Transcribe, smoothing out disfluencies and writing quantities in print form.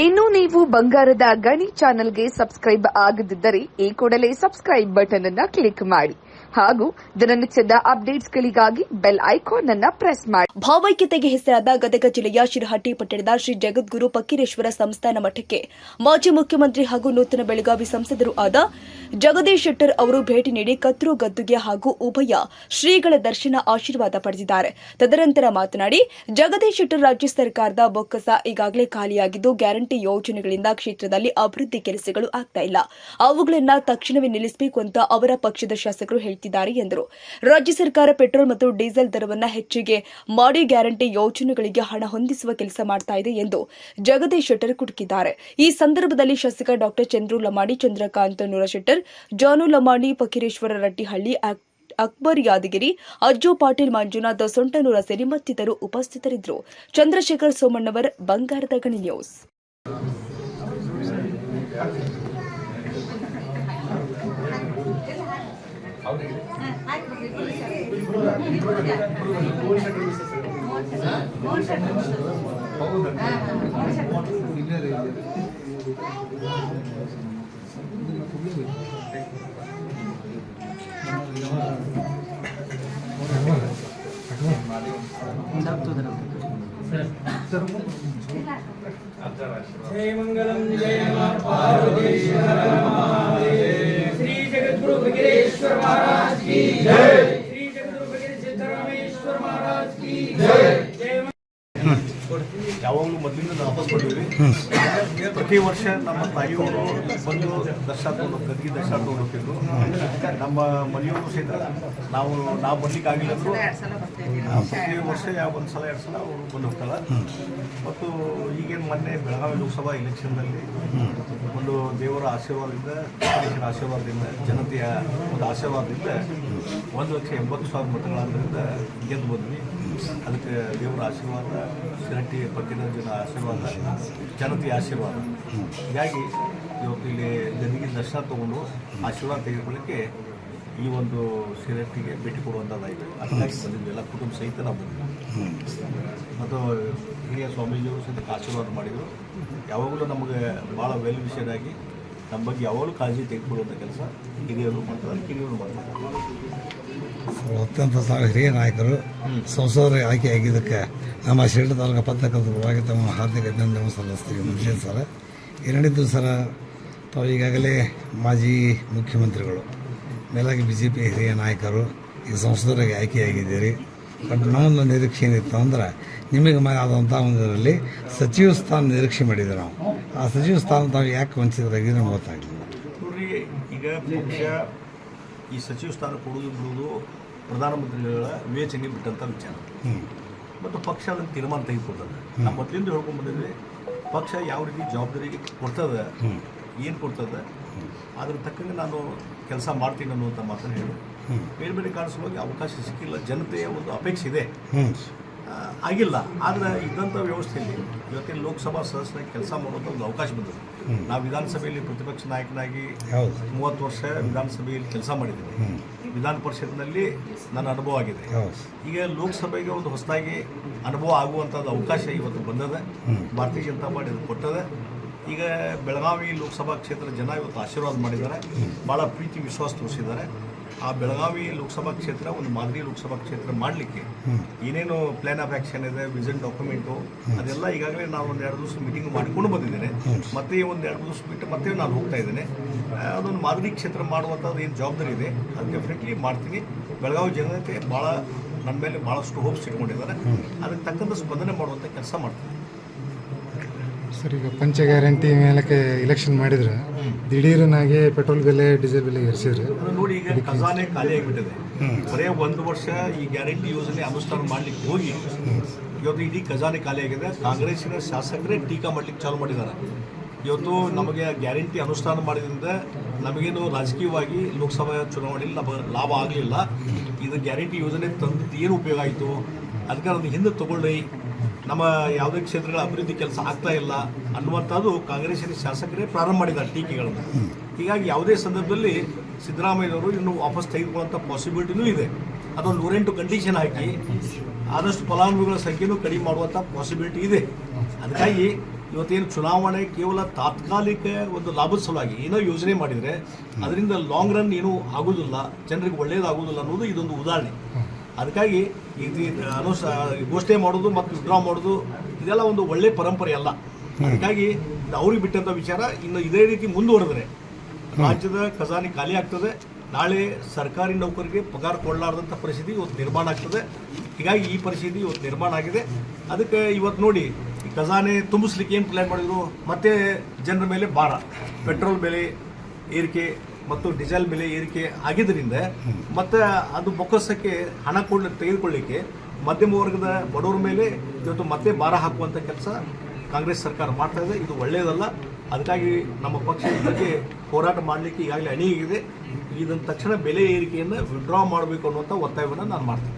ಇನ್ನು ನೀವು ಬಂಗಾರದ ಗಣಿ ಚಾನೆಲ್ಗೆ ಸಬ್ಸ್ಕ್ರೈಬ್ ಆಗದಿದ್ದರೆ ಈ ಕೂಡಲೇ ಸಬ್ಸ್ಕ್ರೈಬ್ ಬಟನ್ ಅನ್ನು ಕ್ಲಿಕ್ ಮಾಡಿ ಹಾಗೂ ದಿನನಿತ್ಯದ ಅಪ್ಡೇಟ್ಸ್ಗಳಿಗಾಗಿ ಬೆಲ್ ಐಕಾನ್ ಅನ್ನು ಪ್ರೆಸ್ ಮಾಡಿ. ಭಾವೈಕ್ಯತೆಗೆ ಹೆಸರಾದ ಗದಗ ಜಿಲ್ಲೆಯ ಶಿರಹಟ್ಟಿ ಪಟ್ಟಣದ ಶ್ರೀ ಜಗದ್ಗುರು ಫಕ್ಕೀರೇಶ್ವರ ಸಂಸ್ಥಾನ ಮಠಕ್ಕೆ ಮಾಜಿ ಮುಖ್ಯಮಂತ್ರಿ ಹಾಗೂ ನೂತನ ಬೆಳಗಾವಿ ಸಂಸದರು ಆದ ಜಗದೀಶ್ ಶೆಟ್ಟರ್ ಅವರು ಭೇಟಿ ನೀಡಿ ಕತ್ರು ಗದ್ದುಗೆ ಹಾಗೂ ಉಭಯ ಶ್ರೀಗಳ ದರ್ಶನ ಆಶೀರ್ವಾದ ಪಡೆದಿದ್ದಾರೆ. ತದನಂತರ ಮಾತನಾಡಿ, ಜಗದೀಶ್ ಶೆಟ್ಟರ್ ರಾಜ್ಯ ಸರ್ಕಾರದ ಬೊಕ್ಕಸ ಈಗಾಗಲೇ ಖಾಲಿಯಾಗಿದ್ದು ಗ್ಯಾರಂಟಿ ಯೋಜನೆಗಳಿಂದ ಕ್ಷೇತ್ರದಲ್ಲಿ ಅಭಿವೃದ್ಧಿ ಕೆಲಸಗಳು ಆಗ್ತಾ ಇಲ್ಲ. ಅವುಗಳನ್ನು ತಕ್ಷಣವೇ ನಿಲ್ಲಿಸಬೇಕು ಅಂತ ಅವರ ಪಕ್ಷದ ಶಾಸಕರು ಹೇಳ್ತಿದ್ದಾರೆ ಎಂದರು. ರಾಜ್ಯ ಸರ್ಕಾರ ಪೆಟ್ರೋಲ್ ಮತ್ತು ಡೀಸೆಲ್ ದರವನ್ನು ಹೆಚ್ಚಿಗೆ ಮಾಡಿ ಗ್ಯಾರಂಟಿ ಯೋಜನೆಗಳಿಗೆ ಹಣ ಹೊಂದಿಸುವ ಕೆಲಸ ಮಾಡ್ತಾ ಇದೆ ಎಂದು ಜಗದೀಶ್ ಶೆಟ್ಟರ್ ಕುಟುಕಿದ್ದಾರೆ. ಈ ಸಂದರ್ಭದಲ್ಲಿ ಶಾಸಕ ಡಾ ಚಂದ್ರು ಲಮಾಣಿ, ಚಂದ್ರಕಾಂತ್ ನೂರಶೆಟ್ಟರ್, ಜಾನು ಲಮಾಣಿ, ಫಕೀರೇಶ್ವರ ರಟ್ಟಿಹಳ್ಳಿ, ಅಕ್ಬರ್ ಯಾದಗಿರಿ, ಅಜ್ಜು ಪಾಟೀಲ್, ಮಂಜುನಾಥ್ ಸೊಂಟನೂರ ಸೇರಿ ಮತ್ತಿತರರು ಉಪಸ್ಥಿತರಿದ್ದರು. ಚಂದ್ರಶೇಖರ್ ಸೋಮಣ್ಣವರ್, ಬಂಗಾರದ ಗಣಿ ನ್ಯೂಸ್. जय मंगलम जय मां पार्वती श्री जगद्गुरु फकीरेश्वर महाराज की जय. श्री जगद्गुरु फकीर सिद्धरामेश्वर महाराज की जय. ಯಾವಾಗಲೂ ಮೊದಲಿಂದ ವಾಪಸ್ ಕೊಟ್ಟಿವಿ. ಪ್ರತಿ ವರ್ಷ ನಮ್ಮ ತಾಯಿಯವರು ಬಂದು ದರ್ಶನ ತಗೊಂಡು ಗದ್ಗಿ ದರ್ಶನ ತಗೊಂಡು ಹೋಗ್ತಿದ್ರು. ನಮ್ಮ ಮನೆಯವರು ಸಹಿತ ನಾವು ಬರ್ಲಿಕ್ಕೆ ಆಗಿಲ್ಲ ಅಂದರು ಪ್ರತಿ ವರ್ಷ ಒಂದು ಸಲ 2 ಸಲ ಅವರು ಬಂದು ಹೋಗ್ತಾರೆ. ಮತ್ತು ಈಗೇನು ಮೊನ್ನೆ ಬೆಳಗಾವಿ ಲೋಕಸಭಾ ಎಲೆಕ್ಷನ್ನಲ್ಲಿ ಒಂದು ದೇವರ ಆಶೀರ್ವಾದದಿಂದ, ಆಶೀರ್ವಾದದಿಂದ, ಜನತೆಯ ಒಂದು ಆಶೀರ್ವಾದದಿಂದ 1,80,000 ಮತಗಳಾದ್ರಿಂದ ಗೆದ್ದು ಬಂದ್ವಿ. ಅದಕ್ಕೆ ದೇವರ ಆಶೀರ್ವಾದ, ಶಿರಹಟ್ಟಿ ಪಟ್ಟಿನ ಜನ ಆಶೀರ್ವಾದ, ಜನತೆಯ ಆಶೀರ್ವಾದ. ಹೀಗಾಗಿ ಇವತ್ತು ಇಲ್ಲಿ ಗದಿಗೆ ದರ್ಶನ ತಗೊಂಡು ಆಶೀರ್ವಾದ ತೆಗೆದುಕೊಳ್ಳಿಕ್ಕೆ ಈ ಒಂದು ಶಿರಹಟ್ಟಿಗೆ ಭೇಟಿ ಕೊಡುವಂಥದ್ದಾಯಿತು. ಅದಕ್ಕಾಗಿ ಬಂದಿದ್ವಿ, ಎಲ್ಲ ಕುಟುಂಬ ಸಹಿತ ನಾವು ಬಂದಿದ್ವಿ. ಮತ್ತು ಹಿರಿಯ ಸ್ವಾಮೀಜಿಯವರು ಸಹಿತ ಆಶೀರ್ವಾದ ಮಾಡಿದರು. ಯಾವಾಗಲೂ ನಮಗೆ ಭಾಳ ವೆಲ್ ವಿಷಯರಾಗಿ ನಮ್ಮ ಬಗ್ಗೆ ಯಾವಾಗಲೂ ಕಾಳಜಿ ತೆಗೆದುಕೊಳ್ಳುವಂಥ ಕೆಲಸ ಹಿರಿಯರು ಮಾಡ್ತಾರೆ, ಕಿರಿಯರು ಮಾಡ್ತಾರೆ. ಅತ್ಯಂತ ಹಿರಿಯ ನಾಯಕರು ಸಂಸದರು ಆಯ್ಕೆಯಾಗಿದ್ದಕ್ಕೆ ನಮ್ಮ ಶಿರಹಟ್ಟಿ ತಾಲೂಕು ಪತ್ರಕರ್ತರ ಪರವಾಗಿ ತಮ್ಮ ಹಾರ್ದಿಕ ಅಭಿನಂದನೆ ಸಲ್ಲಿಸ್ತೀವಿ. ಮುಂಚೆ ಸರ ಎರಡನೇದು ಸರ ತಾವು ಈಗಾಗಲೇ ಮಾಜಿ ಮುಖ್ಯಮಂತ್ರಿಗಳು, ಮೇಲಾಗಿ BJP ಹಿರಿಯ ನಾಯಕರು ಈಗ ಸಂಸದರಿಗೆ ಆಯ್ಕೆಯಾಗಿದ್ದೀರಿ. ಬಟ್ ನಮ್ಮೊಂದು ನಿರೀಕ್ಷೆ ಏನಿತ್ತು ಅಂದ್ರೆ ನಿಮಗೆ ಆದಂಥ ಒಂದರಲ್ಲಿ ಸಚಿವ ಸ್ಥಾನ ನಿರೀಕ್ಷೆ ಮಾಡಿದ್ದೆ ನಾವು. ಆ ಸಚಿವ ಸ್ಥಾನ ತಾವು ಯಾಕೆ ವಂಚಿತರಾಗಿದ್ರೆ ಗೊತ್ತಾಗಲಿಲ್ಲ. ನೋಡ್ರಿ, ಈಗ ಪಕ್ಷ ಈ ಸಚಿವ ಸ್ಥಾನ ಕೊಡುವುದು ಬಿಡುವುದು ಪ್ರಧಾನಮಂತ್ರಿಗಳ ವಿವೇಚನೆ ಬಿಟ್ಟಂಥ ವಿಚಾರ. ಮತ್ತು ಪಕ್ಷ ಅದನ್ನು ತೀರ್ಮಾನ ತೆಗೆದುಕೊಳ್ತದೆ. ನಾವು ಮೊದಲಿಂದ ಹೇಳ್ಕೊಂಡ್ಬಂದಿದ್ವಿ, ಪಕ್ಷ ಯಾವ ರೀತಿ ಜವಾಬ್ದಾರಿ ಕೊಡ್ತದೆ, ಏನು ಕೊಡ್ತದೆ, ಅದ್ರ ತಕ್ಕಂಗೆ ನಾನು ಕೆಲಸ ಮಾಡ್ತೀನಿ ಅನ್ನುವಂಥ ಮಾತನ್ನು ಹೇಳಿ ಬೇರೆ ಬೇರೆ ಕಾಣಿಸುವಾಗ ಅವಕಾಶ ಸಿಕ್ಕಿಲ್ಲ. ಜನತೆಯ ಒಂದು ಅಪೇಕ್ಷೆ ಇದೆ, ಆಗಿಲ್ಲ. ಆದರೆ ಇದ್ದಂಥ ವ್ಯವಸ್ಥೆಯಲ್ಲಿ ಇವತ್ತಿನ ಲೋಕಸಭಾ ಸದಸ್ಯರಾಗಿ ಕೆಲಸ ಮಾಡುವಂಥ ಒಂದು ಅವಕಾಶ ಬಂದಿದೆ. ನಾವು ವಿಧಾನಸಭೆಯಲ್ಲಿ ಪ್ರತಿಪಕ್ಷ ನಾಯಕನಾಗಿ 30 ವರ್ಷ ವಿಧಾನಸಭೆಯಲ್ಲಿ ಕೆಲಸ ಮಾಡಿದ್ದೀನಿ. ವಿಧಾನ ಪರಿಷತ್ನಲ್ಲಿ ನನ್ನ ಅನುಭವ ಆಗಿದೆ. ಈಗ ಲೋಕಸಭೆಗೆ ಒಂದು ಹೊಸದಾಗಿ ಅನುಭವ ಆಗುವಂಥದ್ದು ಅವಕಾಶ ಇವತ್ತು ಬಂದದೆ. ಭಾರತೀಯ ಜನತಾ ಪಾರ್ಟಿ ಅದು ಕೊಟ್ಟದೆ. ಈಗ ಬೆಳಗಾವಿ ಲೋಕಸಭಾ ಕ್ಷೇತ್ರ ಜನ ಇವತ್ತು ಆಶೀರ್ವಾದ ಮಾಡಿದ್ದಾರೆ, ಭಾಳ ಪ್ರೀತಿ ವಿಶ್ವಾಸ ತೋರಿಸಿದ್ದಾರೆ. ಆ ಬೆಳಗಾವಿ ಲೋಕಸಭಾ ಕ್ಷೇತ್ರ ಒಂದು ಮಾದರಿ ಲೋಕಸಭಾ ಕ್ಷೇತ್ರ ಮಾಡಲಿಕ್ಕೆ ಏನೇನು ಪ್ಲಾನ್ ಆಫ್ ಆ್ಯಕ್ಷನ್ ಇದೆ, ವಿಷನ್ ಡಾಕ್ಯುಮೆಂಟು, ಅದೆಲ್ಲ ಈಗಾಗಲೇ ನಾವು 1-2 ದಿವಸ ಮೀಟಿಂಗ್ ಮಾಡಿಕೊಂಡು ಬಂದಿದ್ದೇನೆ. ಮತ್ತೆ 1-2 ದಿವಸ ಬಿಟ್ಟು ಮತ್ತೆ ನಾನು ಹೋಗ್ತಾ ಇದ್ದೇನೆ. ಅದೊಂದು ಮಾದರಿ ಕ್ಷೇತ್ರ ಮಾಡುವಂಥದ್ದು ಏನು ಜವಾಬ್ದಾರಿ ಇದೆ ಅದು ಡೆಫಿನೆಟ್ಲಿ ಮಾಡ್ತೀನಿ. ಬೆಳಗಾವಿ ಜನತೆ ಭಾಳ ನನ್ನ ಮೇಲೆ ಭಾಳಷ್ಟು ಹೋಪ್ಸ್ ಇಟ್ಕೊಂಡಿದ್ದಾರೆ. ಅದಕ್ಕೆ ತಕ್ಕಂಥ ಸ್ಪಂದನೆ ಮಾಡುವಂಥ ಕೆಲಸ ಮಾಡ್ತೀನಿ. ಸರ್, ಈಗ ಪಂಚ ಗ್ಯಾರಂಟಿ ಮೇಲಕ್ಕೆ ಎಲೆಕ್ಷನ್ ಮಾಡಿದ್ರೆ ದಿಢೀರನಾಗೆ ಪೆಟ್ರೋಲ್ ಬೆಲೆ, ಡೀಸೆಲ್ ಬೆಲೆ ಏರಿಸಿದ್ರೆ ನೋಡಿ, ಈಗ ಖಜಾನೆ ಖಾಲಿ ಆಗಿಬಿಟ್ಟಿದೆ. ಬರೇ 1 ವರ್ಷ ಈ ಗ್ಯಾರಂಟಿ ಯೋಜನೆ ಅನುಷ್ಠಾನ ಮಾಡಲಿಕ್ಕೆ ಹೋಗಿ ಇವತ್ತು ಇಡೀ ಖಜಾನೆ ಖಾಲಿ ಆಗಿದೆ. ಕಾಂಗ್ರೆಸ್ಸಿನ ಶಾಸಕರೇ ಟೀಕಾ ಮಾಡಲಿಕ್ಕೆ ಚಾಲು ಮಾಡಿದ್ದಾರೆ. ಇವತ್ತು ನಮಗೆ ಗ್ಯಾರಂಟಿ ಅನುಷ್ಠಾನ ಮಾಡಿದ್ರಿಂದ ನಮಗೇನು ರಾಜಕೀಯವಾಗಿ ಲೋಕಸಭಾ ಚುನಾವಣೆಯಲ್ಲಿ ಲಾಭ ಆಗಲಿಲ್ಲ. ಇದು ಗ್ಯಾರಂಟಿ ಯೋಜನೆ ತಂದು ಏನು ಉಪಯೋಗ ಆಯಿತು, ಅದಕ್ಕೆ ಅದನ್ನು ಹಿಂದೆ ತಗೊಳ್ಳಿ, ನಮ್ಮ ಯಾವುದೇ ಕ್ಷೇತ್ರಗಳ ಅಭಿವೃದ್ಧಿ ಕೆಲಸ ಆಗ್ತಾ ಇಲ್ಲ ಅನ್ನುವಂಥದ್ದು ಕಾಂಗ್ರೆಸ್ಸಿನ ಶಾಸಕರೇ ಪ್ರಾರಂಭ ಮಾಡಿದ್ದಾರೆ ಟೀಕೆಗಳನ್ನು. ಹೀಗಾಗಿ ಯಾವುದೇ ಸಂದರ್ಭದಲ್ಲಿ ಸಿದ್ದರಾಮಯ್ಯನವರು ಇನ್ನು ವಾಪಸ್ ತೆಗೆದುಕೊಳ್ಳುವಂಥ ಪಾಸಿಬಿಲಿಟಿನೂ ಇದೆ. ಅದೊಂದು 108 ಕಂಡೀಷನ್ ಹಾಕಿ ಆದಷ್ಟು ಫಲಾನುಭವಿಗಳ ಸಂಖ್ಯೆನೂ ಕಡಿಮೆ ಮಾಡುವಂಥ ಪಾಸಿಬಿಲಿಟಿ ಇದೆ. ಅದಕ್ಕಾಗಿ ಇವತ್ತೇನು ಚುನಾವಣೆ ಕೇವಲ ತಾತ್ಕಾಲಿಕ ಒಂದು ಲಾಭದ ಸಲುವಾಗಿ ಏನೋ ಯೋಜನೆ ಮಾಡಿದರೆ ಅದರಿಂದ ಲಾಂಗ್ ರನ್ ಏನೂ ಆಗೋದಿಲ್ಲ, ಜನರಿಗೆ ಒಳ್ಳೆಯದಾಗೋದಿಲ್ಲ ಅನ್ನೋದು ಇದೊಂದು ಉದಾಹರಣೆ. ಅದಕ್ಕಾಗಿ ಇದು ಘೋಷಣೆ ಮಾಡೋದು ಮತ್ತು ವಿಡ್ರಾ ಮಾಡೋದು ಇದೆಲ್ಲ ಒಂದು ಒಳ್ಳೆ ಪರಂಪರೆ ಅಲ್ಲ. ಅದಕ್ಕಾಗಿ ಅವ್ರಿಗೆ ಬಿಟ್ಟಂಥ ವಿಚಾರ ಇನ್ನು ಇದೇ ರೀತಿ ಮುಂದುವರೆದರೆ ರಾಜ್ಯದ ಖಜಾನೆ ಖಾಲಿ ಆಗ್ತದೆ. ನಾಳೆ ಸರ್ಕಾರಿ ನೌಕರಿಗೆ ಪಗಾರ ಕೊಡಲಾರ್ದಂಥ ಪರಿಸ್ಥಿತಿ ಇವತ್ತು ನಿರ್ಮಾಣ ಆಗ್ತದೆ. ಹೀಗಾಗಿ ಈ ಪರಿಸ್ಥಿತಿ ಇವತ್ತು ನಿರ್ಮಾಣ ಆಗಿದೆ. ಅದಕ್ಕೆ ಇವತ್ತು ನೋಡಿ ಈ ಖಜಾನೆ ತುಂಬಿಸ್ಲಿಕ್ಕೆ ಏನು ಪ್ಲ್ಯಾನ್ ಮಾಡಿದ್ರು, ಮತ್ತೆ ಜನರ ಮೇಲೆ ಭಾರ, ಪೆಟ್ರೋಲ್ ಬೆಲೆ ಏರಿಕೆ ಮತ್ತು ಡೀಸೆಲ್ ಬೆಲೆ ಏರಿಕೆ ಆಗಿದ್ದರಿಂದ ಮತ್ತು ಅದು ಬೊಕ್ಕಸಕ್ಕೆ ಹಣ ತೆಗೆದುಕೊಳ್ಳಿಕ್ಕೆ ಮಧ್ಯಮ ವರ್ಗದ ಬಡವರ ಮೇಲೆ ಇವತ್ತು ಮತ್ತೆ ಭಾರ ಹಾಕುವಂಥ ಕೆಲಸ ಕಾಂಗ್ರೆಸ್ ಸರ್ಕಾರ ಮಾಡ್ತಾ ಇದೆ. ಇದು ಒಳ್ಳೆಯದಲ್ಲ. ಅದಕ್ಕಾಗಿ ನಮ್ಮ ಪಕ್ಷ ಈ ಬಗ್ಗೆ ಹೋರಾಟ ಮಾಡಲಿಕ್ಕೆ ಈಗಾಗಲೇ ಅಣಿಯಾಗಿದೆ. ಇದನ್ನು ತಕ್ಷಣ ಬೆಲೆ ಏರಿಕೆಯನ್ನು ವಿಡ್ರಾ ಮಾಡಬೇಕು ಅನ್ನುವಂಥ ಒತ್ತಾಯವನ್ನು ನಾನು ಮಾಡ್ತೀನಿ.